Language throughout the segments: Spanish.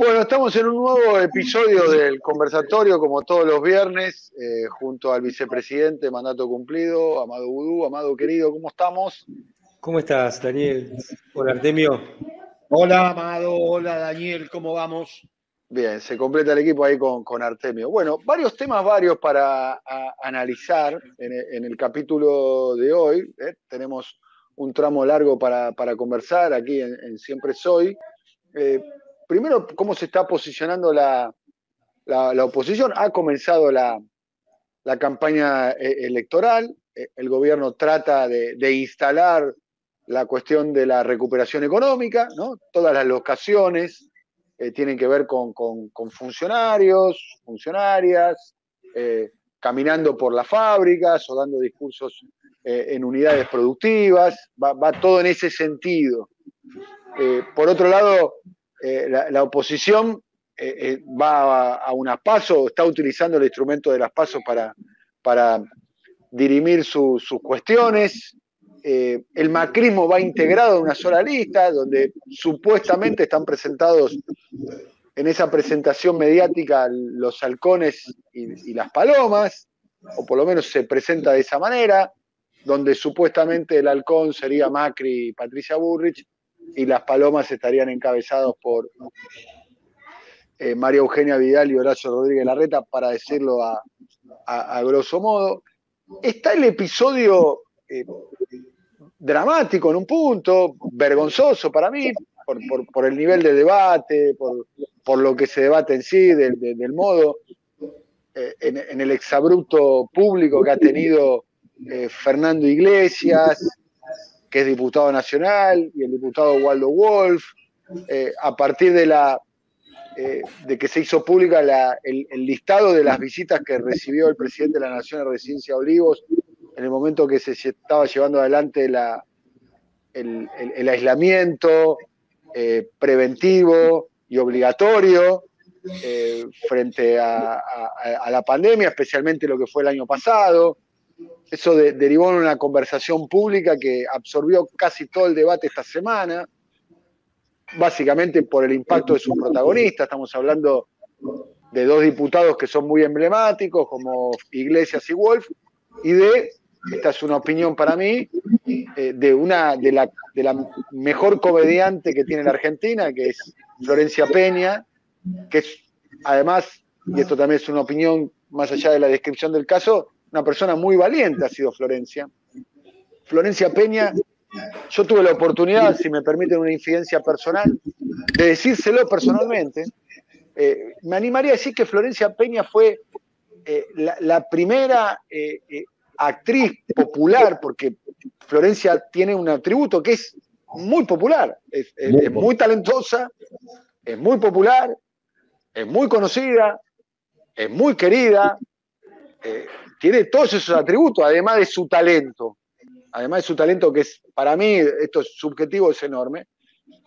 Bueno, estamos en un nuevo episodio del conversatorio, como todos los viernes, junto al vicepresidente, mandato cumplido, Amado Vudú. Amado querido, ¿cómo estamos? ¿Cómo estás, Daniel? Hola, Artemio. Hola, Amado. Hola, Daniel. ¿Cómo vamos? Bien, se completa el equipo ahí con Artemio. Bueno, varios temas para analizar en el capítulo de hoy. Tenemos un tramo largo para conversar aquí en Siempre Soy. Primero, ¿cómo se está posicionando la oposición? Ha comenzado la campaña electoral. El gobierno trata de instalar la cuestión de la recuperación económica, ¿no? Todas las locaciones tienen que ver con funcionarios, funcionarias, caminando por las fábricas o dando discursos en unidades productivas. Va todo en ese sentido. Por otro lado, la oposición va a unas PASO, está utilizando el instrumento de las PASO para dirimir sus cuestiones. El macrismo va integrado en una sola lista, donde supuestamente están presentados en esa presentación mediática los halcones y las palomas, o por lo menos se presenta de esa manera, donde supuestamente el halcón sería Macri y Patricia Bullrich, y las palomas estarían encabezados por María Eugenia Vidal y Horacio Rodríguez Larreta, para decirlo a grosso modo. Está el episodio dramático en un punto, vergonzoso para mí, por el nivel de debate, por lo que se debate en sí, del modo, en el exabrupto público que ha tenido Fernando Iglesias, que es diputado nacional, y el diputado Waldo Wolf, a partir de que se hizo pública el listado de las visitas que recibió el presidente de la Nación en Residencia Olivos en el momento que se estaba llevando adelante el aislamiento preventivo y obligatorio frente a la pandemia, especialmente lo que fue el año pasado. Eso derivó en una conversación pública que absorbió casi todo el debate esta semana, básicamente por el impacto de sus protagonistas. Estamos hablando de dos diputados que son muy emblemáticos, como Iglesias y Wolf, y esta es una opinión para mí, de la mejor comediante que tiene la Argentina, que es Florencia Peña, que es además, y esto también es una opinión más allá de la descripción del caso, una persona muy valiente ha sido Florencia. Florencia Peña, yo tuve la oportunidad, si me permiten una infidencia personal, de decírselo personalmente. Me animaría a decir que Florencia Peña fue la primera actriz popular, porque Florencia tiene un atributo que es muy popular, es muy talentosa, es muy popular, es muy conocida, es muy querida, tiene todos esos atributos, además de su talento, que es, para mí, esto es subjetivo, es enorme,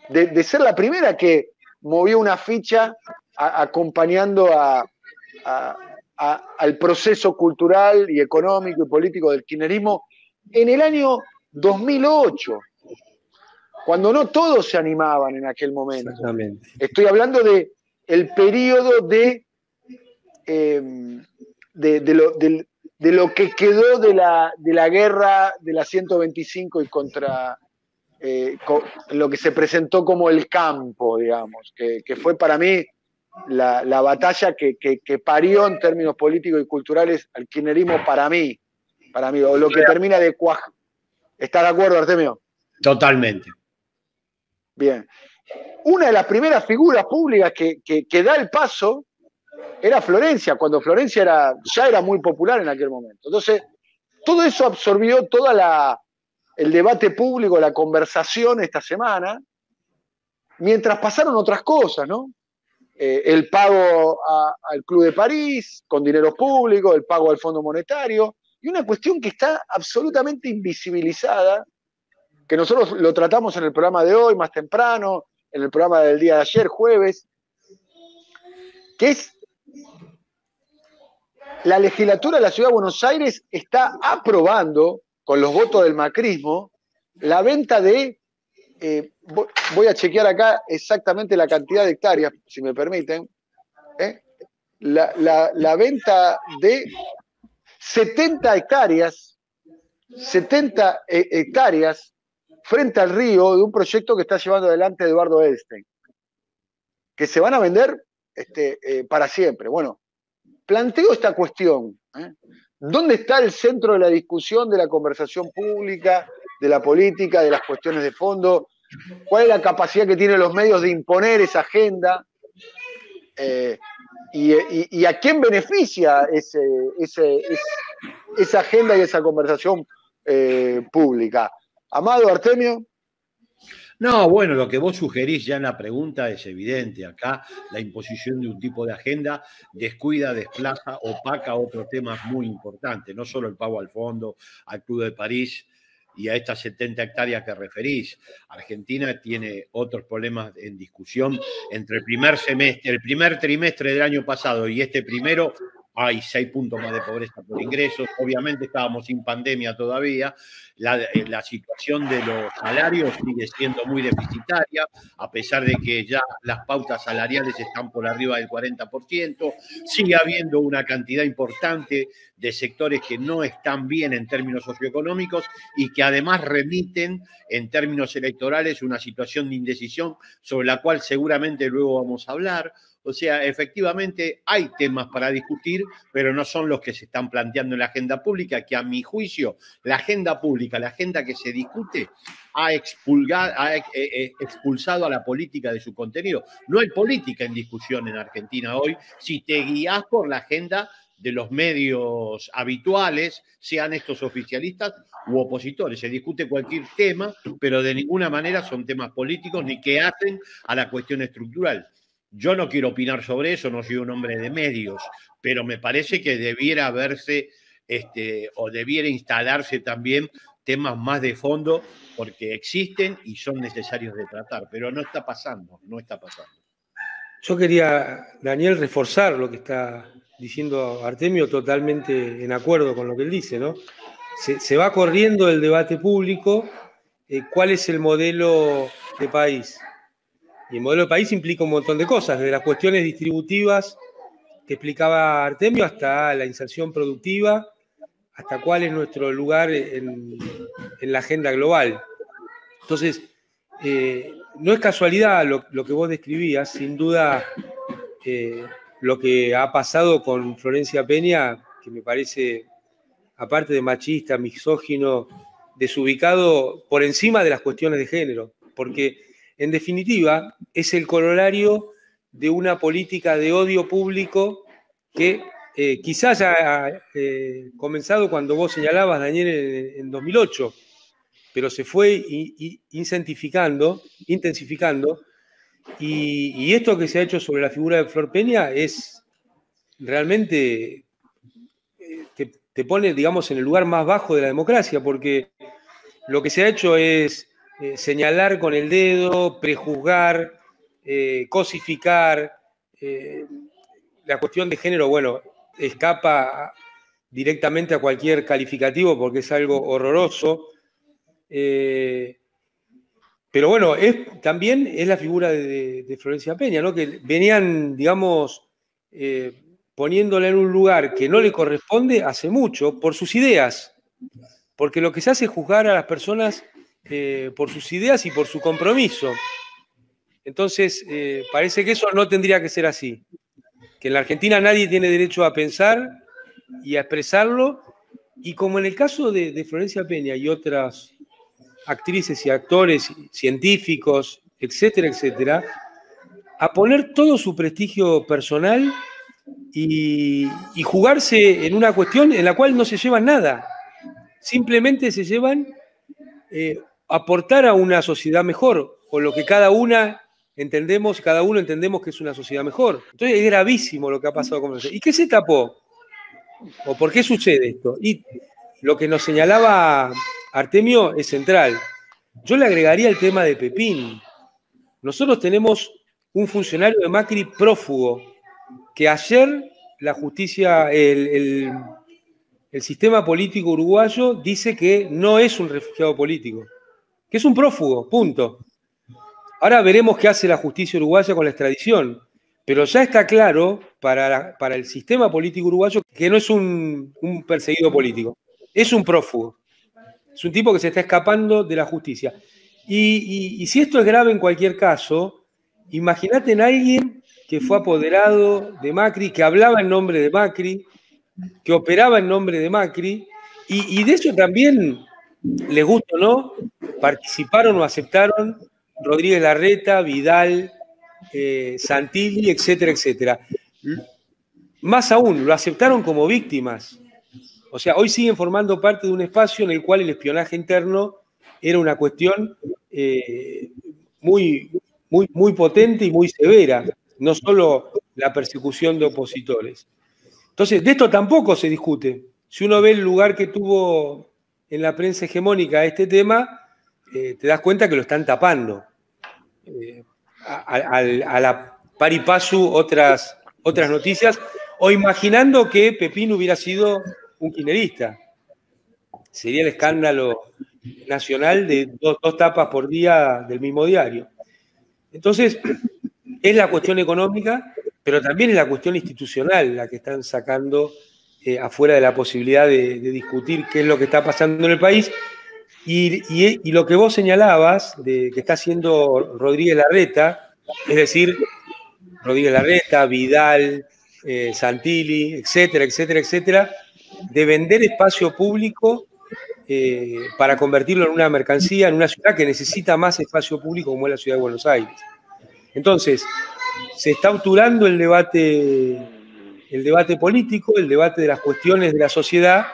de ser la primera que movió una ficha acompañando al proceso cultural y económico y político del kirchnerismo en el año 2008, cuando no todos se animaban en aquel momento. Exactamente. Estoy hablando del periodo de lo que quedó de la guerra de la 125 y contra lo que se presentó como el campo, digamos, que fue para mí la batalla que parió en términos políticos y culturales al kirchnerismo para mí, o lo que termina de cuajar. ¿Estás de acuerdo, Artemio? Totalmente. Bien. Una de las primeras figuras públicas que da el paso era Florencia, cuando Florencia ya era muy popular en aquel momento. Entonces, todo eso absorbió el debate público, la conversación esta semana, mientras pasaron otras cosas, ¿no? El pago al Club de París con dinero público, el pago al Fondo Monetario, y una cuestión que está absolutamente invisibilizada, que nosotros lo tratamos en el programa de hoy, más temprano, en el programa del día de ayer, jueves, que es la legislatura de la Ciudad de Buenos Aires está aprobando, con los votos del macrismo, la venta de voy a chequear acá exactamente la cantidad de hectáreas, si me permiten. La venta de 70 hectáreas, 70 hectáreas frente al río de un proyecto que está llevando adelante Eduardo Edelstein, que se van a vender para siempre. Bueno, planteo esta cuestión. ¿Dónde está el centro de la discusión, de la conversación pública, de la política, de las cuestiones de fondo? ¿Cuál es la capacidad que tienen los medios de imponer esa agenda? Y a quién beneficia esa agenda y esa conversación pública. Amado Artemio. No, bueno, lo que vos sugerís ya en la pregunta es evidente. Acá la imposición de un tipo de agenda descuida, desplaza, opaca otros temas muy importantes, no solo el pago al fondo, al Club de París y a estas 70 hectáreas que referís. Argentina tiene otros problemas en discusión. Entre el primer trimestre del año pasado y este primero, hay 6 puntos más de pobreza por ingresos. Obviamente estábamos sin pandemia todavía. La situación de los salarios sigue siendo muy deficitaria, a pesar de que ya las pautas salariales están por arriba del 40%. Sigue habiendo una cantidad importante de sectores que no están bien en términos socioeconómicos y que además remiten en términos electorales una situación de indecisión sobre la cual seguramente luego vamos a hablar. O sea, efectivamente hay temas para discutir, pero no son los que se están planteando en la agenda pública, que a mi juicio la agenda pública, la agenda que se discute, ha expulsado a la política de su contenido. No hay política en discusión en Argentina hoy si te guías por la agenda de los medios habituales, sean estos oficialistas u opositores. Se discute cualquier tema, pero de ninguna manera son temas políticos ni que hacen a la cuestión estructural. Yo no quiero opinar sobre eso, no soy un hombre de medios, pero me parece que debiera verse o debiera instalarse también temas más de fondo, porque existen y son necesarios de tratar, pero no está pasando, no está pasando. Yo quería, Daniel, reforzar lo que está diciendo Artemio, totalmente en acuerdo con lo que él dice, ¿no? Se va corriendo el debate público, ¿cuál es el modelo de país? Y el modelo de país implica un montón de cosas, desde las cuestiones distributivas que explicaba Artemio hasta la inserción productiva, hasta cuál es nuestro lugar en la agenda global. Entonces, no es casualidad lo que vos describías, sin duda lo que ha pasado con Florencia Peña, que me parece, aparte de machista, misógino, desubicado por encima de las cuestiones de género, porque en definitiva es el corolario de una política de odio público que quizás haya comenzado cuando vos señalabas, Daniel, en 2008, pero se fue intensificando, y esto que se ha hecho sobre la figura de Flor Peña es realmente, te pone, digamos, en el lugar más bajo de la democracia, porque lo que se ha hecho es señalar con el dedo, prejuzgar, cosificar. La cuestión de género, bueno, escapa directamente a cualquier calificativo porque es algo horroroso. Pero bueno, también es la figura de Florencia Peña, ¿no? Que venían, digamos, poniéndola en un lugar que no le corresponde hace mucho por sus ideas. Porque lo que se hace es juzgar a las personas por sus ideas y por su compromiso. Entonces, parece que eso no tendría que ser así. Que en la Argentina nadie tiene derecho a pensar y a expresarlo. Y como en el caso de Florencia Peña y otras actrices y actores, científicos, etcétera, etcétera, a poner todo su prestigio personal y jugarse en una cuestión en la cual no se llevan nada. Simplemente se llevan aportar a una sociedad mejor, o lo que cada uno entendemos que es una sociedad mejor. Entonces es gravísimo lo que ha pasado con eso. ¿Y qué se tapó? ¿O por qué sucede esto? Y lo que nos señalaba Artemio es central. Yo le agregaría el tema de Pepín. Nosotros tenemos un funcionario de Macri prófugo, que ayer la justicia, el sistema político uruguayo dice que no es un refugiado político, que es un prófugo, punto. Ahora veremos qué hace la justicia uruguaya con la extradición, pero ya está claro para el sistema político uruguayo que no es un perseguido político, es un prófugo, es un tipo que se está escapando de la justicia. Y si esto es grave en cualquier caso, imagínate en alguien que fue apoderado de Macri, que hablaba en nombre de Macri, que operaba en nombre de Macri, y de eso también, les gusta o no, participaron o aceptaron Rodríguez Larreta, Vidal, Santilli, etcétera, etcétera. Más aún, lo aceptaron como víctimas. O sea, hoy siguen formando parte de un espacio en el cual el espionaje interno era una cuestión muy, muy, muy potente y muy severa, no solo la persecución de opositores. Entonces, de esto tampoco se discute. Si uno ve el lugar que tuvo en la prensa hegemónica este tema, te das cuenta que lo están tapando. A la par y pasu otras noticias, o imaginando que Pepín hubiera sido un kirchnerista. Sería el escándalo nacional de dos tapas por día del mismo diario. Entonces, es la cuestión económica, pero también es la cuestión institucional la que están sacando afuera de la posibilidad de discutir qué es lo que está pasando en el país. Y lo que vos señalabas, de que está haciendo Rodríguez Larreta, es decir, Rodríguez Larreta, Vidal, Santilli, etcétera, etcétera, etcétera, de vender espacio público para convertirlo en una mercancía, en una ciudad que necesita más espacio público como es la ciudad de Buenos Aires. Entonces, se está obturando el debate político, el debate de las cuestiones de la sociedad,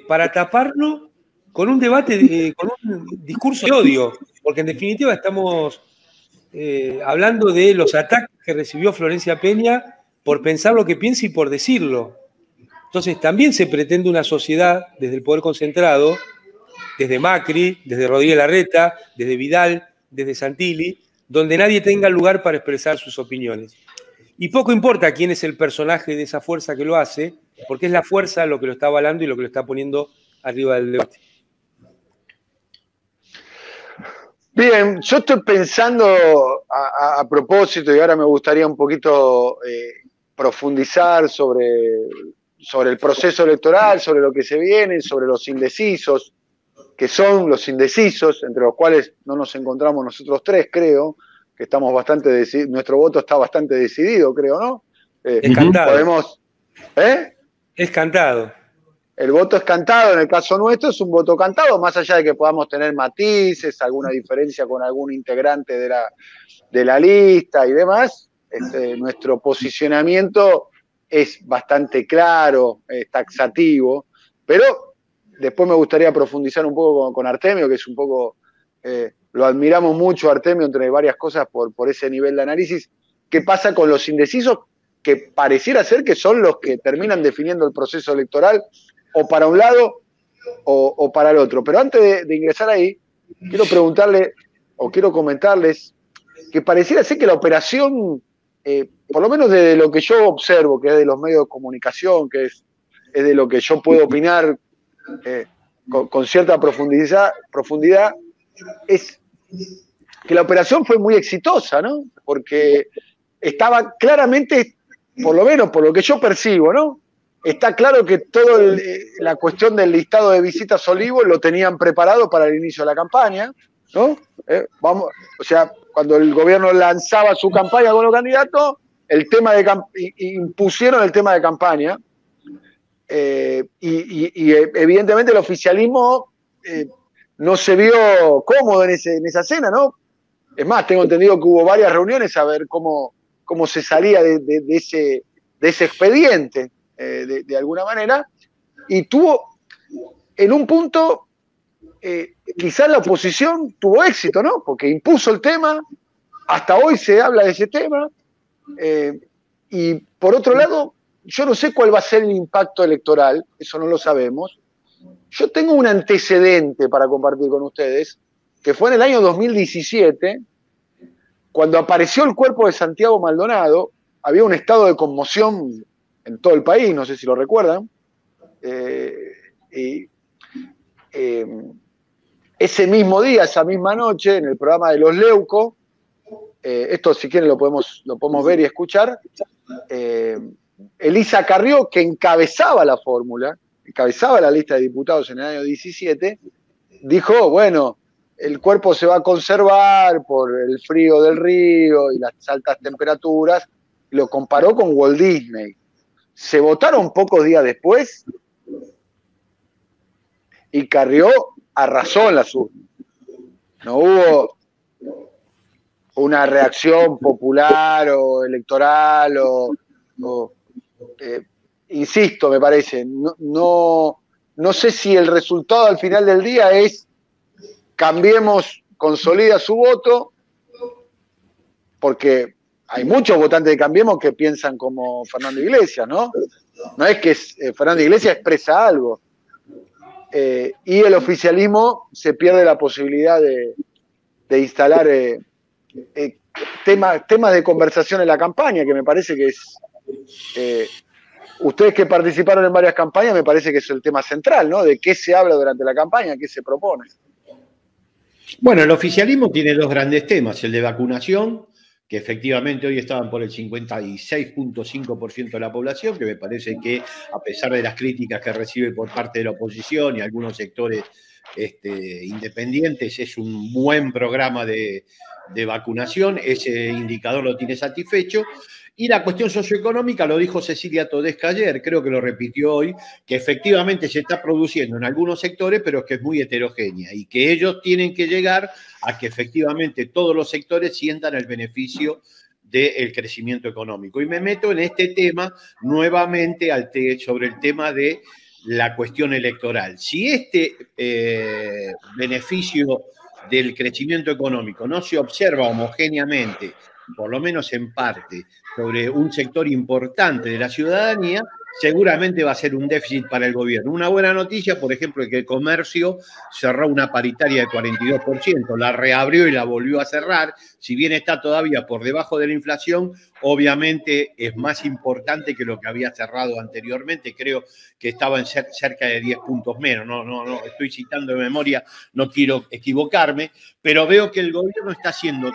para taparlo con un debate, con un discurso de odio, porque en definitiva estamos hablando de los ataques que recibió Florencia Peña por pensar lo que piensa y por decirlo. Entonces también se pretende una sociedad desde el poder concentrado, desde Macri, desde Rodríguez Larreta, desde Vidal, desde Santilli, donde nadie tenga lugar para expresar sus opiniones. Y poco importa quién es el personaje de esa fuerza que lo hace, porque es la fuerza lo que lo está avalando y lo que lo está poniendo arriba del debate. Bien, yo estoy pensando a propósito, y ahora me gustaría un poquito profundizar sobre el proceso electoral, sobre lo que se viene, sobre los indecisos, que son los indecisos, entre los cuales no nos encontramos nosotros tres, creo, que estamos bastante decididos, nuestro voto está bastante decidido, creo, ¿no? Es cantado. Podemos, Es cantado. El voto es cantado, en el caso nuestro es un voto cantado, más allá de que podamos tener matices, alguna diferencia con algún integrante de la lista y demás, nuestro posicionamiento es bastante claro, taxativo, pero después me gustaría profundizar un poco con Artemio, que es un poco, lo admiramos mucho Artemio, entre varias cosas, por ese nivel de análisis. ¿Qué pasa con los indecisos? Que pareciera ser que son los que terminan definiendo el proceso electoral, o para un lado o para el otro. Pero antes de ingresar ahí, quiero preguntarle, o quiero comentarles, que pareciera ser que la operación, por lo menos de lo que yo observo, que es de los medios de comunicación, que es de lo que yo puedo opinar con cierta profundidad, es que la operación fue muy exitosa, ¿no? Porque estaba claramente, por lo menos por lo que yo percibo, ¿no? Está claro que toda la cuestión del listado de visitas a Olivos lo tenían preparado para el inicio de la campaña, ¿no? O sea, cuando el gobierno lanzaba su campaña con los candidatos, impusieron el tema de campaña, y evidentemente el oficialismo no se vio cómodo en esa cena, ¿no? Es más, tengo entendido que hubo varias reuniones a ver cómo se salía de ese expediente. De alguna manera, y tuvo, en un punto, quizás la oposición tuvo éxito, ¿no? Porque impuso el tema, hasta hoy se habla de ese tema, y por otro lado, yo no sé cuál va a ser el impacto electoral, eso no lo sabemos. Yo tengo un antecedente para compartir con ustedes, que fue en el año 2017, cuando apareció el cuerpo de Santiago Maldonado, había un estado de conmoción en todo el país, no sé si lo ese mismo día, esa misma noche, en el programa de Los Leuco, esto si quieren lo podemos ver y escuchar, Elisa Carrió, que encabezaba la fórmula, encabezaba la lista de diputados en el año 17, dijo, bueno, el cuerpo se va a conservar por el frío del río y las altas temperaturas, lo comparó con Walt Disney. Se votaron pocos días después y Carrió arrasó en las urnas. No hubo una reacción popular o electoral insisto, me parece, no sé si el resultado al final del día es Cambiemos consolida su voto, porque hay muchos votantes de Cambiemos que piensan como Fernando Iglesias, ¿no? No es que Fernando Iglesias expresa algo. Y el oficialismo se pierde la posibilidad de instalar temas de conversación en la campaña, que me parece que es... ustedes que participaron en varias campañas, me parece que es el tema central, ¿no? De qué se habla durante la campaña, qué se propone. Bueno, el oficialismo tiene dos grandes temas, el de vacunación, que efectivamente hoy estaban por el 56.5% de la población, que me parece que a pesar de las críticas que recibe por parte de la oposición y algunos sectores independientes, es un buen programa de vacunación, ese indicador lo tiene satisfecho. Y la cuestión socioeconómica, lo dijo Cecilia Todesca ayer, creo que lo repitió hoy, que efectivamente se está produciendo en algunos sectores, pero que es muy heterogénea y que ellos tienen que llegar a que efectivamente todos los sectores sientan el beneficio del crecimiento económico. Y me meto en este tema nuevamente sobre el tema de la cuestión electoral. Si este beneficio del crecimiento económico no se observa homogéneamente, por lo menos en parte, sobre un sector importante de la ciudadanía, seguramente va a ser un déficit para el gobierno. Una buena noticia, por ejemplo, es que el comercio cerró una paritaria de 42%, la reabrió y la volvió a cerrar. Si bien está todavía por debajo de la inflación, obviamente es más importante que lo que había cerrado anteriormente. Creo que estaba en cerca de 10 puntos menos. No, estoy citando de memoria, no quiero equivocarme, pero veo que el gobierno está haciendo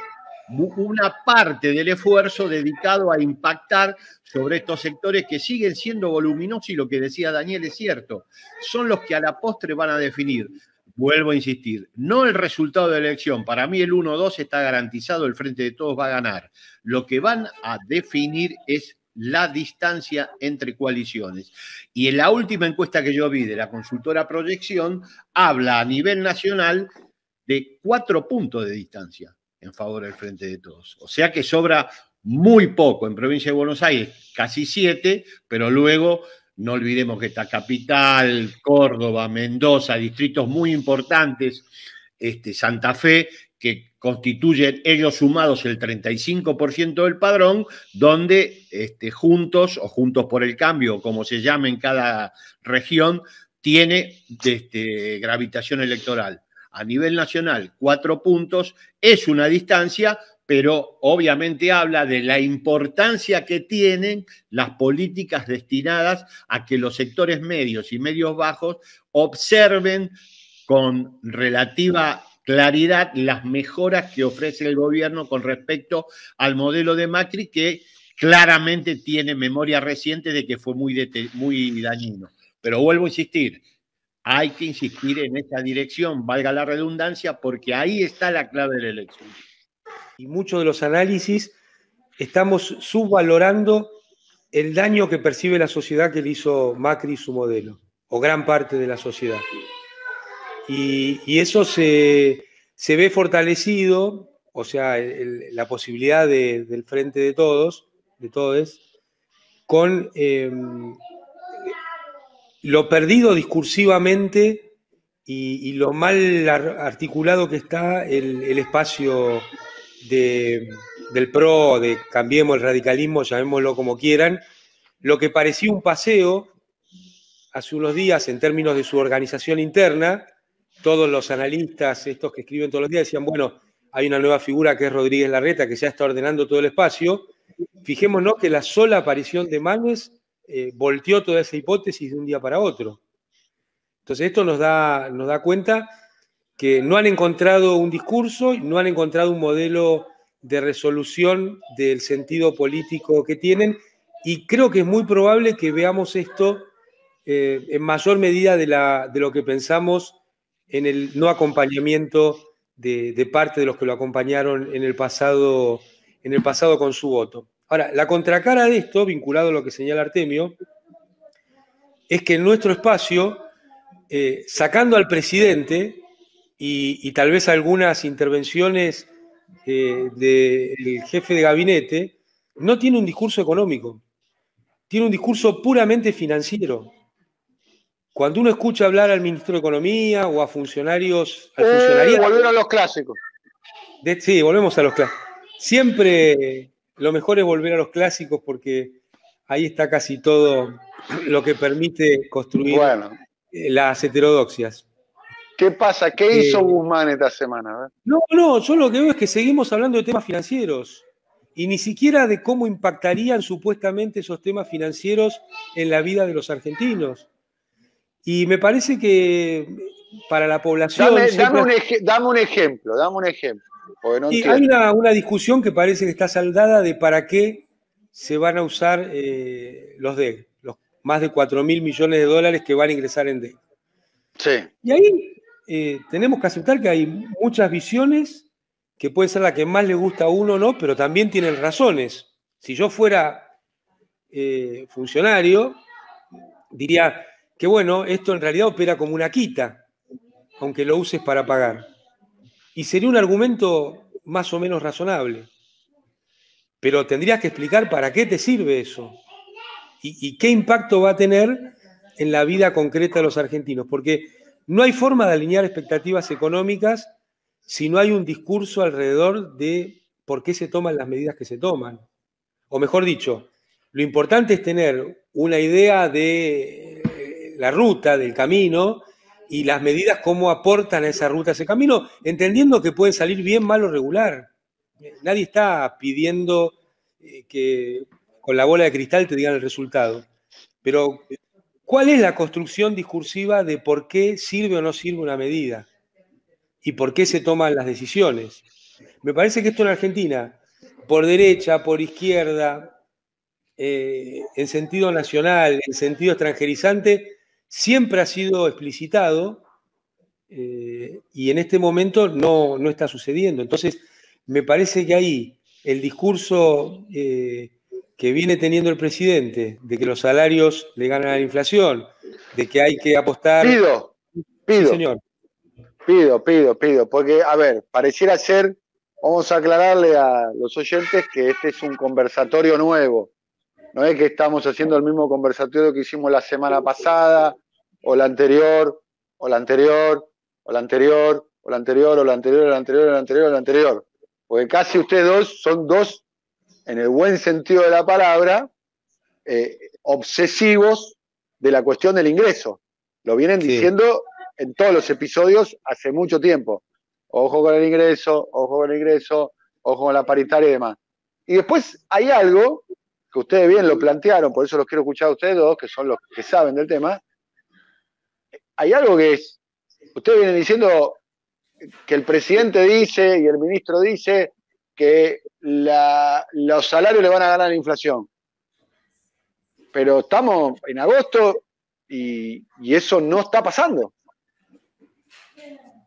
una parte del esfuerzo dedicado a impactar sobre estos sectores que siguen siendo voluminosos y lo que decía Daniel es cierto, son los que a la postre van a definir, vuelvo a insistir, no el resultado de la elección, para mí el 1-2 está garantizado, el Frente de Todos va a ganar, lo que van a definir es la distancia entre coaliciones. Y en la última encuesta que yo vi de la consultora Proyección, habla a nivel nacional de 4 puntos de distancia en favor del Frente de Todos. O sea que sobra muy poco. En Provincia de Buenos Aires casi 7, pero luego no olvidemos que está Capital, Córdoba, Mendoza, distritos muy importantes, Santa Fe, que constituyen ellos sumados el 35% del padrón, donde Juntos o Juntos por el Cambio, como se llama en cada región, tiene gravitación electoral. A nivel nacional, 4 puntos, es una distancia, pero obviamente habla de la importancia que tienen las políticas destinadas a que los sectores medios y medios bajos observen con relativa claridad las mejoras que ofrece el gobierno con respecto al modelo de Macri, que claramente tiene memoria reciente de que fue muy dañino. Pero vuelvo a insistir, hay que insistir en esa dirección, valga la redundancia, porque ahí está la clave de la elección. Y muchos de los análisis estamos subvalorando el daño que percibe la sociedad que le hizo Macri y su modelo, o gran parte de la sociedad. Y eso se ve fortalecido, o sea, la posibilidad del Frente de Todos, con lo perdido discursivamente y lo mal articulado que está el espacio del PRO, de Cambiemos el radicalismo, llamémoslo como quieran, lo que parecía un paseo hace unos días en términos de su organización interna. Todos los analistas, estos que escriben todos los días, decían, bueno, hay una nueva figura que es Rodríguez Larreta, que ya está ordenando todo el espacio. Fijémonos que la sola aparición de Manes volteó toda esa hipótesis de un día para otro. Entonces esto nos da cuenta que no han encontrado un discurso, no han encontrado un modelo de resolución del sentido político que tienen, y creo que es muy probable que veamos esto en mayor medida de lo que pensamos en el no acompañamiento de parte de los que lo acompañaron en el pasado con su voto. Ahora, la contracara de esto, vinculado a lo que señala Artemio, es que en nuestro espacio, sacando al presidente y tal vez algunas intervenciones del jefe de gabinete, no tiene un discurso económico, tiene un discurso puramente financiero. Cuando uno escucha hablar al ministro de Economía o a funcionarios, al funcionariado... Volvieron los clásicos. Sí, volvemos a los clásicos. Siempre lo mejor es volver a los clásicos porque ahí está casi todo lo que permite construir las heterodoxias. ¿Qué pasa? ¿Qué hizo Guzmán esta semana? No, yo lo que veo es que seguimos hablando de temas financieros y ni siquiera de cómo impactarían supuestamente esos temas financieros en la vida de los argentinos. Y me parece que para la población... Dame un ejemplo. Porque no hay una discusión que parece que está saldada de para qué se van a usar los DEC, los más de 4.000 millones de dólares que van a ingresar en DEC. Sí. Y ahí tenemos que aceptar que hay muchas visiones, que puede ser la que más le gusta a uno o no, pero también tienen razones. Si yo fuera funcionario, diría que bueno, esto en realidad opera como una quita, aunque lo uses para pagar. Y sería un argumento más o menos razonable. Pero tendrías que explicar para qué te sirve eso y qué impacto va a tener en la vida concreta de los argentinos. Porque no hay forma de alinear expectativas económicas si no hay un discurso alrededor de por qué se toman las medidas que se toman. O mejor dicho, lo importante es tener una idea de la ruta, del camino, y las medidas cómo aportan a esa ruta, a ese camino, entendiendo que pueden salir bien, mal o regular. Nadie está pidiendo que con la bola de cristal te digan el resultado. Pero, ¿cuál es la construcción discursiva de por qué sirve o no sirve una medida? ¿Y por qué se toman las decisiones? Me parece que esto en Argentina, por derecha, por izquierda, en sentido nacional, en sentido extranjerizante, siempre ha sido explicitado y en este momento no está sucediendo. Entonces, me parece que ahí el discurso que viene teniendo el presidente de que los salarios le ganan a la inflación, de que hay que apostar... Pido. Sí, señor. Pido, porque, a ver, pareciera ser, vamos a aclararle a los oyentes que este es un conversatorio nuevo. No es que estamos haciendo el mismo conversatorio que hicimos la semana pasada, o la anterior, o la anterior, o la anterior, o la anterior, o la anterior, o la anterior, o la anterior, o la anterior. Porque casi ustedes dos son dos, en el buen sentido de la palabra, obsesivos de la cuestión del ingreso. Lo vienen diciendo en todos los episodios hace mucho tiempo. Ojo con el ingreso, ojo con el ingreso, ojo con la paritaria y demás. Y después hay algo que ustedes bien lo plantearon, por eso los quiero escuchar a ustedes dos, que son los que saben del tema. Hay algo que es, ustedes vienen diciendo que el presidente dice y el ministro dice que los salarios le van a ganar la inflación. Pero estamos en agosto y eso no está pasando.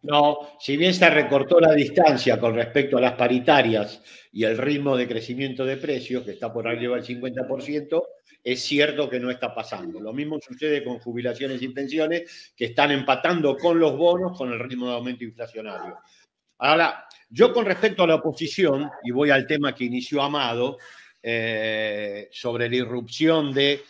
No, si bien se recortó la distancia con respecto a las paritarias y el ritmo de crecimiento de precios, que está por arriba del 50%, es cierto que no está pasando. Lo mismo sucede con jubilaciones y pensiones, que están empatando con los bonos con el ritmo de aumento inflacionario. Ahora, yo con respecto a la oposición, y voy al tema que inició Amado, sobre la irrupción de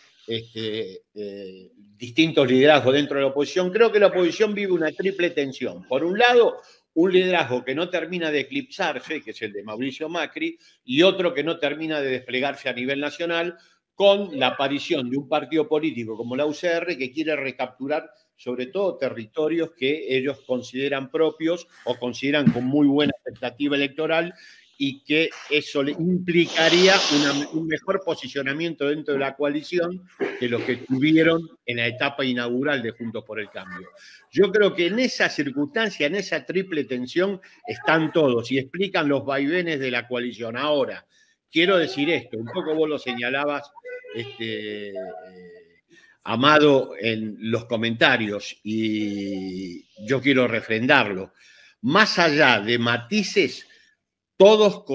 distintos liderazgos dentro de la oposición, creo que la oposición vive una triple tensión. Por un lado, un liderazgo que no termina de eclipsarse, que es el de Mauricio Macri, y otro que no termina de desplegarse a nivel nacional, con la aparición de un partido político como la UCR que quiere recapturar sobre todo territorios que ellos consideran propios o consideran con muy buena expectativa electoral y que eso le implicaría un mejor posicionamiento dentro de la coalición que lo que tuvieron en la etapa inaugural de Juntos por el Cambio. Yo creo que en esa circunstancia, en esa triple tensión, están todos y explican los vaivenes de la coalición. Ahora, quiero decir esto, un poco vos lo señalabas, Amado, en los comentarios, y yo quiero refrendarlo. Más allá de matices, todos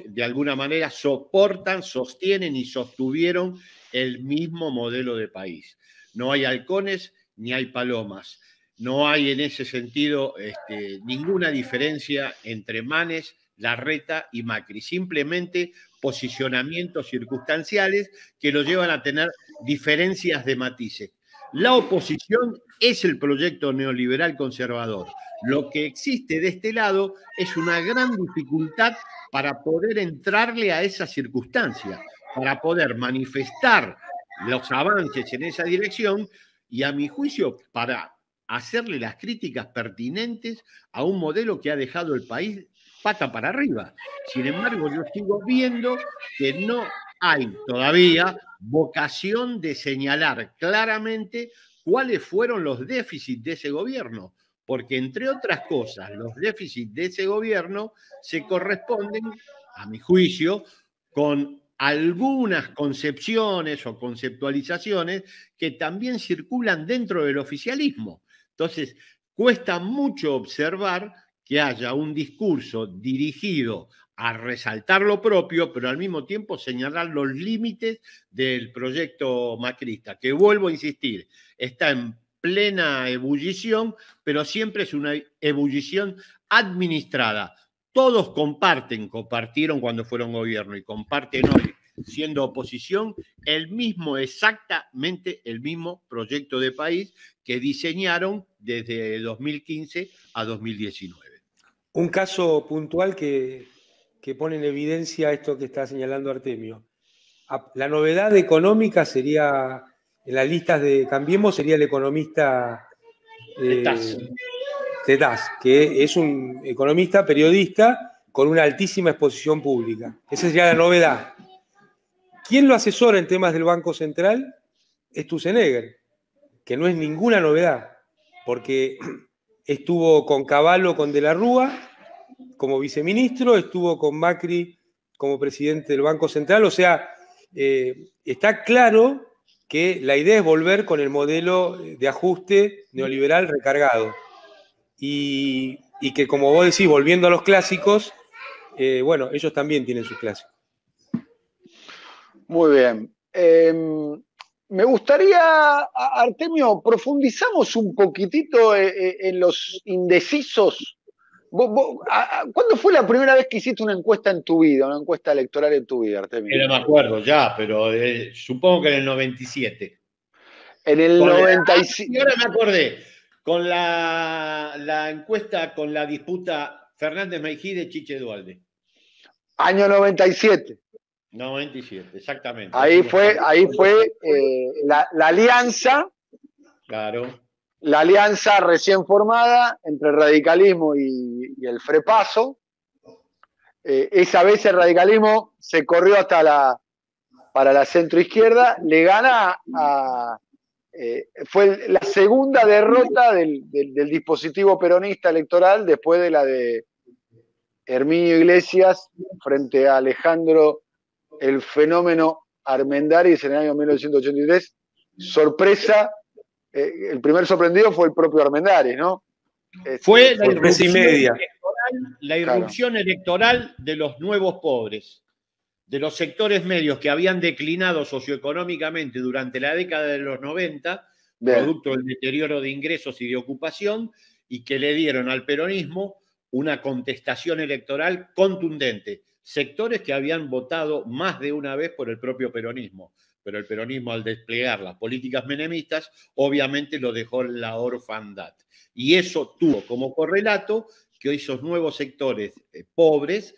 de alguna manera soportan, sostienen y sostuvieron el mismo modelo de país. No hay halcones ni hay palomas. No hay en ese sentido ninguna diferencia entre Manes, Larreta y Macri. Simplemente posicionamientos circunstanciales que lo llevan a tener diferencias de matices. La oposición es el proyecto neoliberal conservador. Lo que existe de este lado es una gran dificultad para poder entrarle a esa circunstancia, para poder manifestar los avances en esa dirección y, a mi juicio, para hacerle las críticas pertinentes a un modelo que ha dejado el país pata para arriba. Sin embargo, yo sigo viendo que no hay todavía vocación de señalar claramente cuáles fueron los déficits de ese gobierno, porque entre otras cosas, los déficits de ese gobierno se corresponden, a mi juicio, con algunas concepciones o conceptualizaciones que también circulan dentro del oficialismo. Entonces, cuesta mucho observar que haya un discurso dirigido a resaltar lo propio, pero al mismo tiempo señalar los límites del proyecto macrista, que vuelvo a insistir, está en plena ebullición, pero siempre es una ebullición administrada. Todos compartieron cuando fueron gobierno y comparten hoy, siendo oposición, exactamente el mismo proyecto de país que diseñaron desde 2015 a 2019. Un caso puntual que pone en evidencia esto que está señalando Artemio. La novedad económica sería, en las listas de Cambiemos, sería el economista Tetaz, que es un economista periodista con una altísima exposición pública. Esa sería la novedad. ¿Quién lo asesora en temas del Banco Central? Es Sturzenegger, que no es ninguna novedad, porque estuvo con Cavallo, con De la Rúa, como viceministro, estuvo con Macri como presidente del Banco Central, o sea, está claro que la idea es volver con el modelo de ajuste neoliberal recargado. Y que, como vos decís, volviendo a los clásicos, bueno, ellos también tienen sus clásicos. Muy bien. Me gustaría, Artemio, profundizamos un poquitito en los indecisos. ¿Cuándo fue la primera vez que hiciste una encuesta en tu vida, una encuesta electoral en tu vida, Artemio? No me acuerdo ya, pero supongo que en el 97. En el 97. Y ahora me acordé, con la encuesta, con la disputa Fernández Meijide, Chiche Duhalde. Año 97. 97, exactamente. Ahí fue la alianza. Claro. La alianza recién formada entre el radicalismo y el Frepaso. Esa vez el radicalismo se corrió para la centroizquierda, le gana fue la segunda derrota del dispositivo peronista electoral después de la de Herminio Iglesias frente a Alejandro el Fenómeno Armendáriz en el año 1983. Sorpresa. El primer sorprendido fue el propio Armendáriz, ¿no? Fue la irrupción electoral de los nuevos pobres, de los sectores medios que habían declinado socioeconómicamente durante la década de los 90, producto del deterioro de ingresos y de ocupación, y que le dieron al peronismo una contestación electoral contundente. Sectores que habían votado más de una vez por el propio peronismo, pero el peronismo, al desplegar las políticas menemistas, obviamente lo dejó en la orfandad. Y eso tuvo como correlato que esos nuevos sectores pobres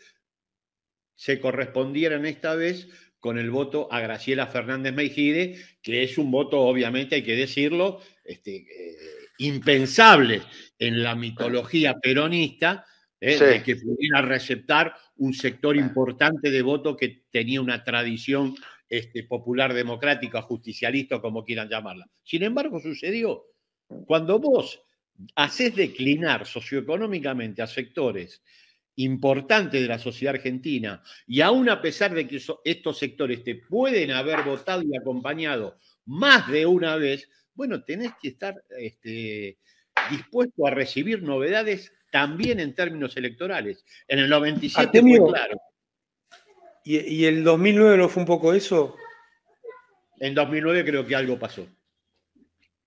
se correspondieran esta vez con el voto a Graciela Fernández Meijide, que es un voto, obviamente, hay que decirlo, impensable en la mitología peronista, Sí. de que pudiera receptar un sector importante de voto que tenía una tradición popular democrática, justicialista, como quieran llamarla. Sin embargo, sucedió. Cuando vos haces declinar socioeconómicamente a sectores importantes de la sociedad argentina, y aún a pesar de que estos sectores te pueden haber votado y acompañado más de una vez, bueno, tenés que estar dispuesto a recibir novedades también en términos electorales. En el 97 Artemio, fue claro. ¿Y el 2009 no fue un poco eso? En 2009 creo que algo pasó.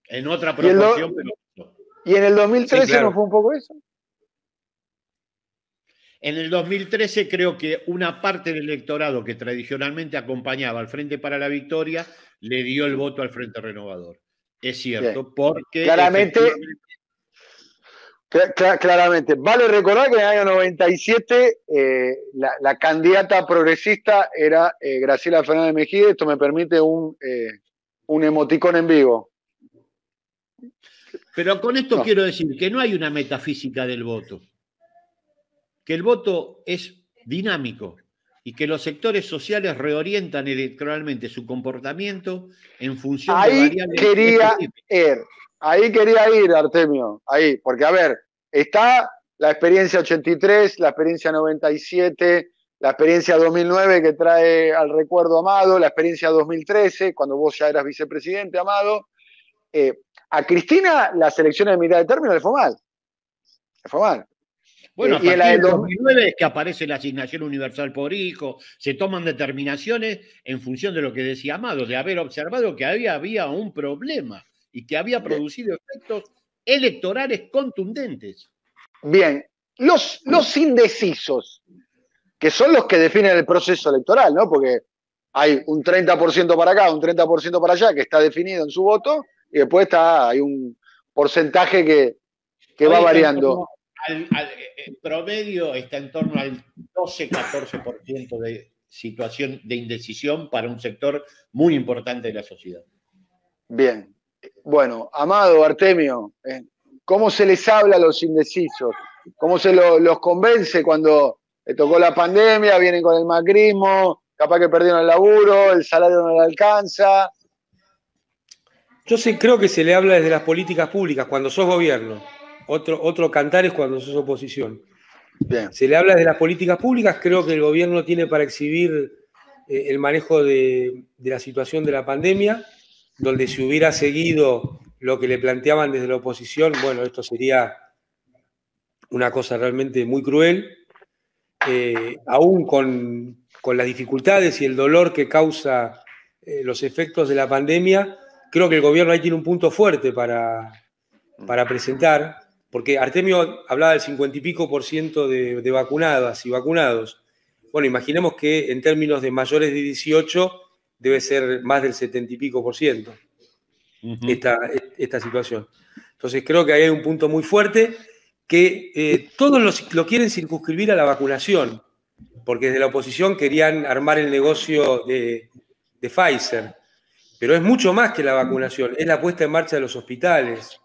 En otra proporción, pero pasó. ¿Y en el 2013 sí, claro, no fue un poco eso? En el 2013 creo que una parte del electorado que tradicionalmente acompañaba al Frente para la Victoria le dio el voto al Frente Renovador. Es cierto, bien, porque claramente. Vale recordar que en el año 97 la candidata progresista era Graciela Fernández Mejía. Esto me permite un emoticón en vivo. Pero con esto quiero decir que no hay una metafísica del voto. Que el voto es dinámico y que los sectores sociales reorientan electoralmente su comportamiento en función de variables. Ahí quería ir, Artemio, ahí, porque a ver, está la experiencia 83, la experiencia 97, la experiencia 2009 que trae al recuerdo Amado, la experiencia 2013, cuando vos ya eras vicepresidente, Amado. A Cristina las elecciones de mitad de término le fue mal. Le fue mal. Bueno, a partir del 2009 es que aparece la asignación universal por hijo, se toman determinaciones en función de lo que decía Amado, de haber observado que había un problema y que había producido efectos electorales contundentes. Bien, los indecisos, que son los que definen el proceso electoral, ¿no? Porque hay un 30% para acá, un 30% para allá, que está definido en su voto, y después hay un porcentaje que va variando. El promedio está en torno al 12-14% de situación de indecisión para un sector muy importante de la sociedad. Bien. Bueno, Amado, Artemio, ¿cómo se les habla a los indecisos? ¿Cómo se los convence cuando le tocó la pandemia, vienen con el macrismo, capaz que perdieron el laburo, el salario no le alcanza? Yo creo que se le habla desde las políticas públicas, cuando sos gobierno. Otro cantar es cuando sos oposición. Bien. Se le habla de las políticas públicas, creo que el gobierno tiene para exhibir el manejo de la situación de la pandemia, donde si hubiera seguido lo que le planteaban desde la oposición, bueno, esto sería una cosa realmente muy cruel, aún con las dificultades y el dolor que causa los efectos de la pandemia. Creo que el gobierno ahí tiene un punto fuerte para presentar, porque Artemio hablaba del 50 y pico % de vacunadas y vacunados. Bueno, imaginemos que en términos de mayores de 18 debe ser más del 70 y pico % esta situación. Entonces creo que ahí hay un punto muy fuerte que todos lo quieren circunscribir a la vacunación, porque desde la oposición querían armar el negocio de Pfizer. Pero es mucho más que la vacunación, es la puesta en marcha de los hospitales,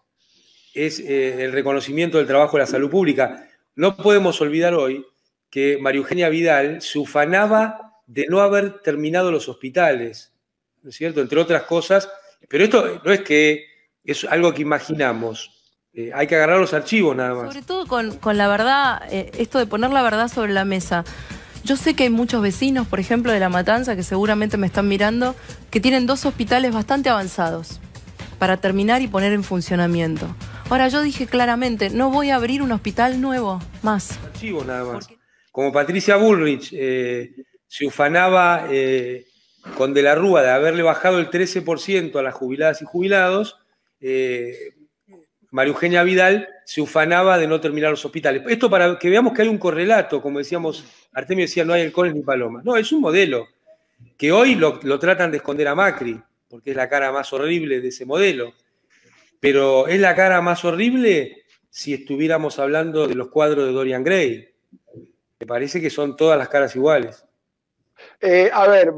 es el reconocimiento del trabajo de la salud pública. No podemos olvidar hoy que María Eugenia Vidal se ufanaba de no haber terminado los hospitales, ¿no es cierto? Entre otras cosas, pero esto no es que es algo que imaginamos. Hay que agarrar los archivos nada más. Sobre todo con la verdad, esto de poner la verdad sobre la mesa. Yo sé que hay muchos vecinos, por ejemplo, de La Matanza, que seguramente me están mirando, que tienen 2 hospitales bastante avanzados para terminar y poner en funcionamiento. Ahora, yo dije claramente, no voy a abrir un hospital nuevo más. Archivos nada más. Como Patricia Bullrich se ufanaba con De la Rúa de haberle bajado el 13% a las jubiladas y jubilados, María Eugenia Vidal se ufanaba de no terminar los hospitales. Esto para que veamos que hay un correlato, como decíamos, Artemio decía, no hay halcones ni palomas. No, es un modelo que hoy lo tratan de esconder a Macri, porque es la cara más horrible de ese modelo. Pero es la cara más horrible si estuviéramos hablando de los cuadros de Dorian Gray. Me parece que son todas las caras iguales. A ver,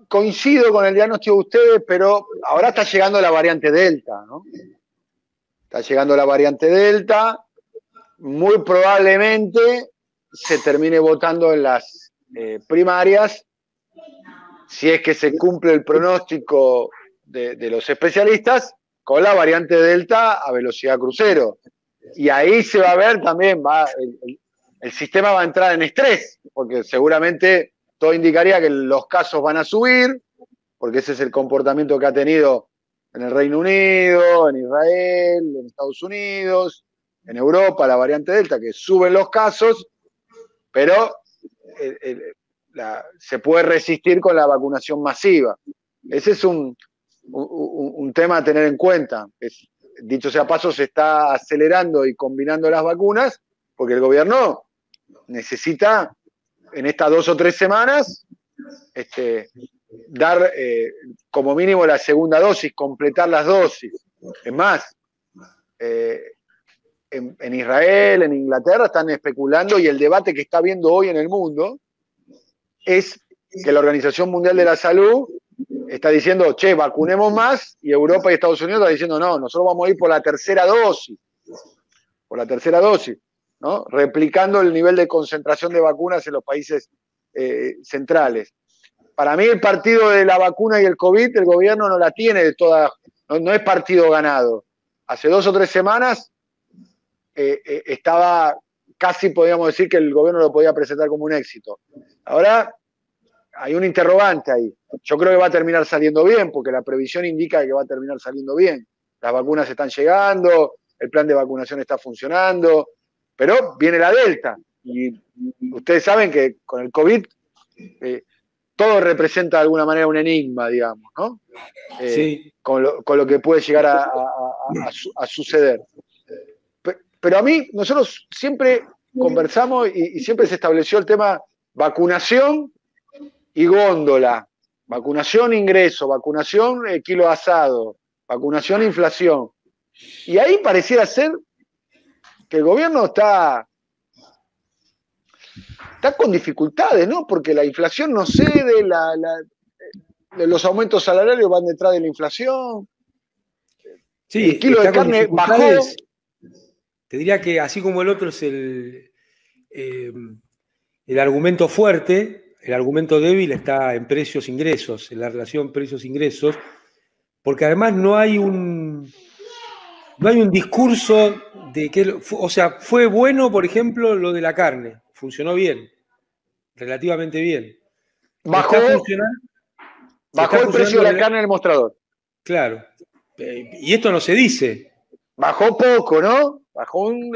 coincido con el diagnóstico de ustedes, pero ahora está llegando la variante Delta, ¿no? Está llegando la variante Delta. muy probablemente se termine votando en las primarias, si es que se cumple el pronóstico de los especialistas, con la variante Delta a velocidad crucero. Y ahí se va a ver también, el sistema va a entrar en estrés, porque seguramente todo indicaría que los casos van a subir, porque ese es el comportamiento que ha tenido en el Reino Unido, en Israel, en Estados Unidos, en Europa, la variante Delta, que suben los casos, pero se puede resistir con la vacunación masiva. Ese es un tema a tener en cuenta. Dicho sea paso, se está acelerando y combinando las vacunas, porque el gobierno necesita en estas 2 o 3 semanas dar como mínimo la segunda dosis, completar las dosis. Es más, en Israel, en Inglaterra están especulando, y el debate que está habiendo hoy en el mundo es que la Organización Mundial de la Salud está diciendo, che, vacunemos más, y Europa y Estados Unidos están diciendo, no, nosotros vamos a ir por la tercera dosis, ¿no? Replicando el nivel de concentración de vacunas en los países centrales. Para mí el partido de la vacuna y el COVID, el gobierno no la tiene de toda, no es partido ganado. Hace 2 o 3 semanas estaba, casi podríamos decir que el gobierno lo podía presentar como un éxito. Ahora hay un interrogante ahí. Yo creo que va a terminar saliendo bien, porque la previsión indica que va a terminar saliendo bien. Las vacunas están llegando, el plan de vacunación está funcionando, pero viene la Delta. Y ustedes saben que con el COVID todo representa de alguna manera un enigma, digamos, ¿no? Sí. Con lo que puede llegar a suceder. Pero a mí, nosotros siempre conversamos y siempre se estableció el tema vacunación y góndola, vacunación ingreso, vacunación kilo asado, vacunación inflación. Y ahí pareciera ser que el gobierno está con dificultades, ¿no? Porque la inflación no cede, los aumentos salariales van detrás de la inflación. Sí, el kilo de carne bajó. Te diría que así como el otro es el argumento fuerte, el argumento débil está en precios-ingresos, en la relación precios-ingresos, porque además no hay un discurso de que, o sea, fue bueno, por ejemplo, lo de la carne, funcionó bien, relativamente bien. Bajó el precio de la carne en el mostrador. Claro, y esto no se dice. Bajó poco, ¿no? Bajó un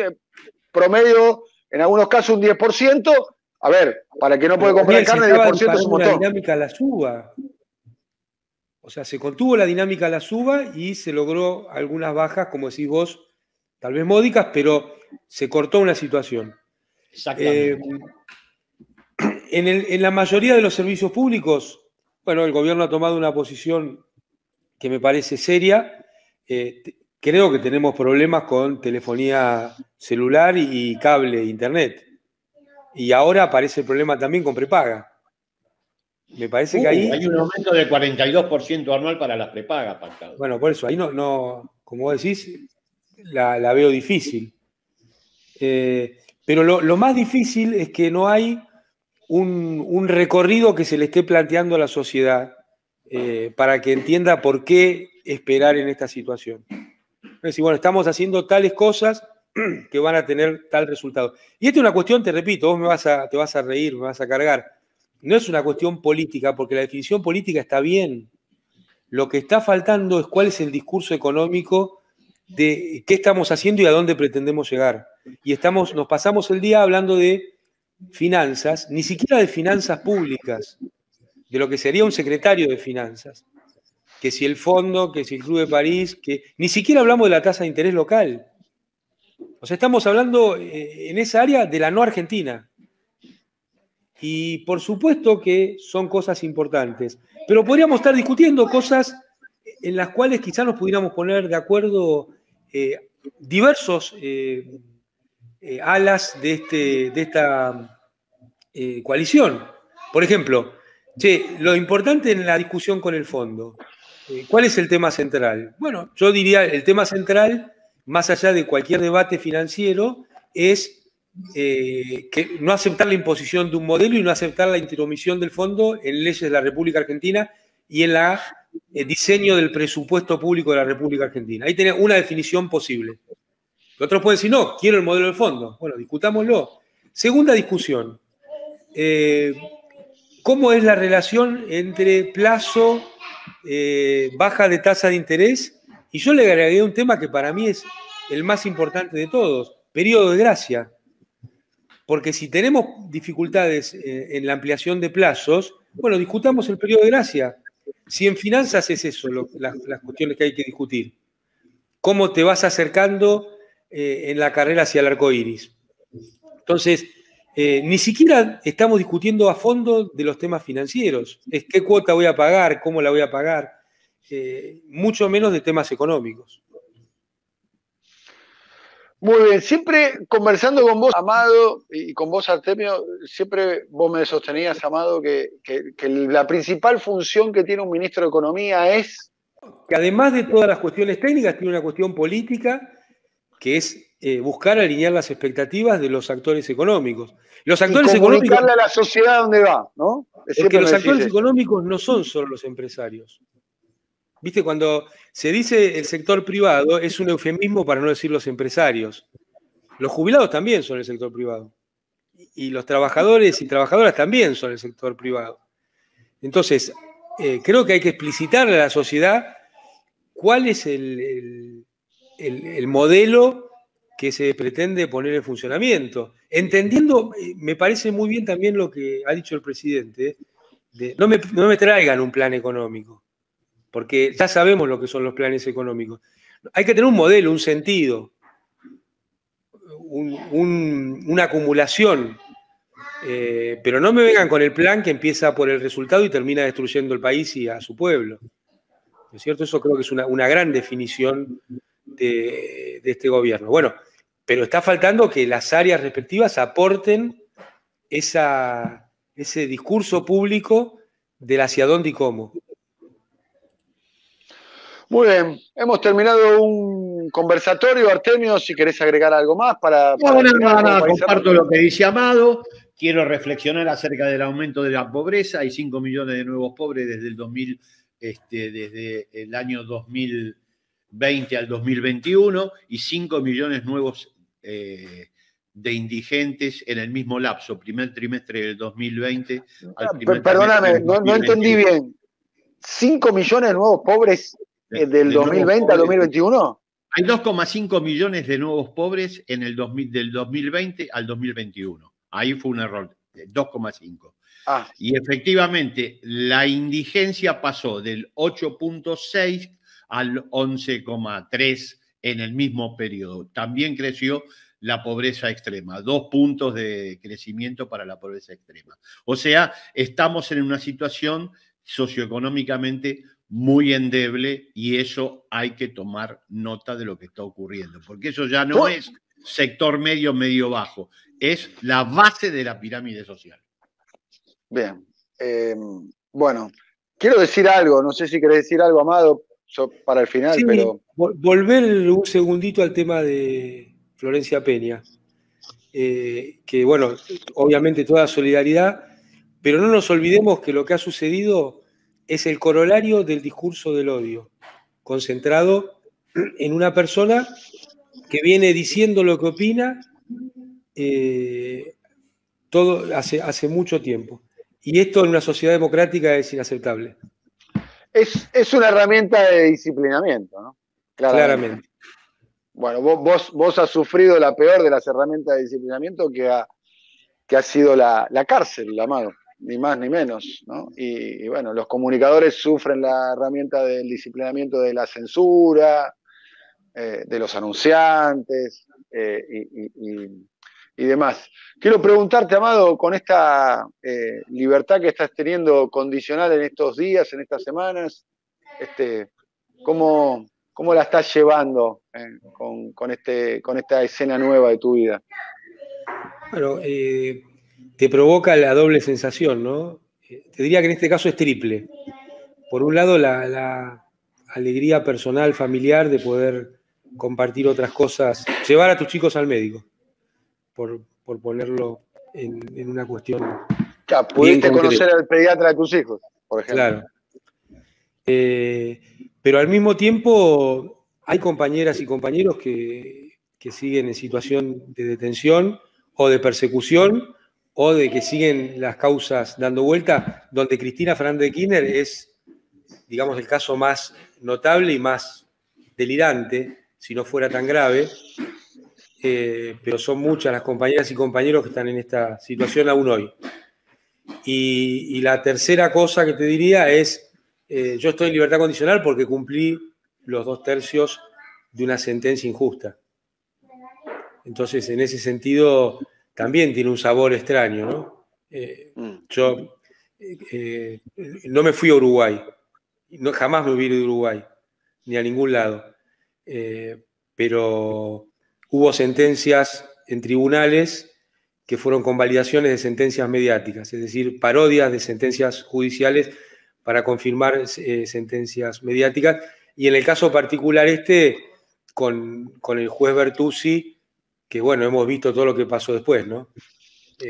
promedio, en algunos casos un 10%. A ver, para que no puede comprar carne, 10% es un montón. La dinámica a la suba. O sea, se contuvo la dinámica a la suba y se logró algunas bajas, como decís vos, tal vez módicas, pero se cortó una situación. Exactamente. En la mayoría de los servicios públicos, bueno, el gobierno ha tomado una posición que me parece seria. Creo que tenemos problemas con telefonía celular y cable internet. Y ahora aparece el problema también con prepaga. Me parece que ahí... Hay un aumento del 42% anual para las prepagas, pactado. Bueno, por eso, ahí no como vos decís, la veo difícil. Pero lo más difícil es que no hay un recorrido que se le esté planteando a la sociedad para que entienda por qué esperar en esta situación. Es decir, bueno, estamos haciendo tales cosas que van a tener tal resultado. Y esta es una cuestión, te repito, vos te vas a reír, me vas a cargar. No es una cuestión política, porque la definición política está bien. Lo que está faltando es cuál es el discurso económico de qué estamos haciendo y a dónde pretendemos llegar. Y nos pasamos el día hablando de finanzas, ni siquiera de finanzas públicas, de lo que sería un secretario de finanzas. Que si el fondo, que si el Club de París, que ni siquiera hablamos de la tasa de interés local. O sea, estamos hablando en esa área de la no argentina. Y por supuesto que son cosas importantes, pero podríamos estar discutiendo cosas en las cuales quizás nos pudiéramos poner de acuerdo diversos alas de esta coalición. Por ejemplo, lo importante en la discusión con el fondo, ¿cuál es el tema central? Bueno, yo diría el tema central, más allá de cualquier debate financiero, es que no aceptar la imposición de un modelo y no aceptar la intromisión del fondo en leyes de la República Argentina y en el diseño del presupuesto público de la República Argentina. Ahí tenés una definición posible. Los otros pueden decir, no, quiero el modelo del fondo. Bueno, discutámoslo. Segunda discusión. ¿Cómo es la relación entre plazo, baja de tasa de interés? Y yo le agregué un tema que para mí es el más importante de todos, periodo de gracia. Porque si tenemos dificultades en la ampliación de plazos, bueno, discutamos el periodo de gracia. Si en finanzas es eso, las cuestiones que hay que discutir. ¿Cómo te vas acercando en la carrera hacia el arco iris? Entonces, ni siquiera estamos discutiendo a fondo de los temas financieros. Es qué cuota voy a pagar, cómo la voy a pagar, mucho menos de temas económicos. Muy bien, siempre conversando con vos, Amado, y con vos, Artemio, siempre vos me sostenías, Amado, que la principal función que tiene un ministro de Economía es... Que además de todas las cuestiones técnicas, tiene una cuestión política, que es buscar alinear las expectativas de los actores económicos. Los actores y comunicarle a la sociedad dónde va, ¿no? Porque los actores económicos no son solo los empresarios. ¿Viste? Cuando se dice el sector privado, es un eufemismo para no decir los empresarios. Los jubilados también son el sector privado. Y los trabajadores y trabajadoras también son el sector privado. Entonces, creo que hay que explicitarle a la sociedad cuál es el modelo que se pretende poner en funcionamiento. Entendiendo, me parece muy bien también lo que ha dicho el presidente, no me traigan un plan económico, porque ya sabemos lo que son los planes económicos. Hay que tener un modelo, un sentido, una acumulación, pero no me vengan con el plan que empieza por el resultado y termina destruyendo el país y a su pueblo. ¿No es cierto? Eso creo que es una gran definición de este gobierno. Bueno, pero está faltando que las áreas respectivas aporten ese discurso público del hacia dónde y cómo. Muy bien, hemos terminado un conversatorio, Artemio, si querés agregar algo más para... No, comparto lo que dice Amado. Quiero reflexionar acerca del aumento de la pobreza. Hay 5 millones de nuevos pobres desde el año 2020 al 2021 y 5 millones nuevos de indigentes en el mismo lapso, primer trimestre del 2020 al primer Perdóname, no entendí bien. ¿5 millones de nuevos pobres del 2020 al 2021? Hay 2,5 millones de nuevos pobres del 2020 al 2021. Ahí fue un error, 2,5. Y efectivamente, la indigencia pasó del 8,6 al 11,3 en el mismo periodo. También creció la pobreza extrema, 2 puntos de crecimiento para la pobreza extrema. O sea, estamos en una situación socioeconómicamente muy endeble y eso hay que tomar nota de lo que está ocurriendo, porque eso ya no es sector medio, medio bajo, es la base de la pirámide social. Bien, bueno, quiero decir algo, no sé si querés decir algo, Amado, para el final, sí, pero... Volver un segundito al tema de Florencia Peña, que bueno, obviamente toda solidaridad, pero no nos olvidemos que lo que ha sucedido es el corolario del discurso del odio, concentrado en una persona que viene diciendo lo que opina todo hace mucho tiempo. Y esto en una sociedad democrática es inaceptable. Es una herramienta de disciplinamiento, ¿no? Claramente. Bueno, vos has sufrido la peor de las herramientas de disciplinamiento que ha sido la cárcel, Amado. Ni más ni menos, ¿no? Y bueno, los comunicadores sufren la herramienta del disciplinamiento de la censura, de los anunciantes y demás. Quiero preguntarte, Amado, con esta libertad que estás teniendo condicional en estos días, en estas semanas, ¿cómo la estás llevando con esta escena nueva de tu vida? Bueno, te provoca la doble sensación, ¿no? Te diría que en este caso es triple. Por un lado, la alegría personal, familiar, de poder compartir otras cosas, llevar a tus chicos al médico. por ponerlo en una cuestión. Ya, pudiste conocer al pediatra de tus hijos, por ejemplo. Claro. Pero al mismo tiempo hay compañeras y compañeros que siguen en situación de detención o de persecución o de que siguen las causas dando vuelta, donde Cristina Fernández de Kirchner es, digamos, el caso más notable y más delirante, si no fuera tan grave, pero son muchas las compañeras y compañeros que están en esta situación aún hoy. Y la tercera cosa que te diría es, yo estoy en libertad condicional porque cumplí los 2/3 de una sentencia injusta. Entonces, en ese sentido, también tiene un sabor extraño, ¿no? Yo no me fui a Uruguay, jamás me hubiera ido a Uruguay, ni a ningún lado. Pero hubo sentencias en tribunales que fueron convalidaciones de sentencias mediáticas, es decir, parodias de sentencias judiciales para confirmar sentencias mediáticas. Y en el caso particular con el juez Bertuzzi, que bueno, hemos visto todo lo que pasó después, ¿no?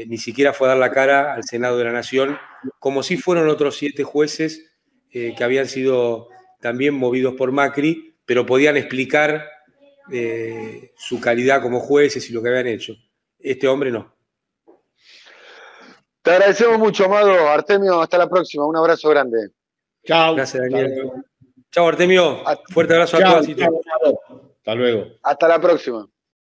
Ni siquiera fue a dar la cara al Senado de la Nación, como si fueron otros 7 jueces que habían sido también movidos por Macri, pero podían explicar su calidad como jueces y lo que habían hecho. Este hombre no. Te agradecemos mucho, Amado. Artemio, hasta la próxima. Un abrazo grande. Chao. Gracias, Daniel. Chao, Artemio. Fuerte abrazo a todas y todos. Hasta luego. Hasta la próxima.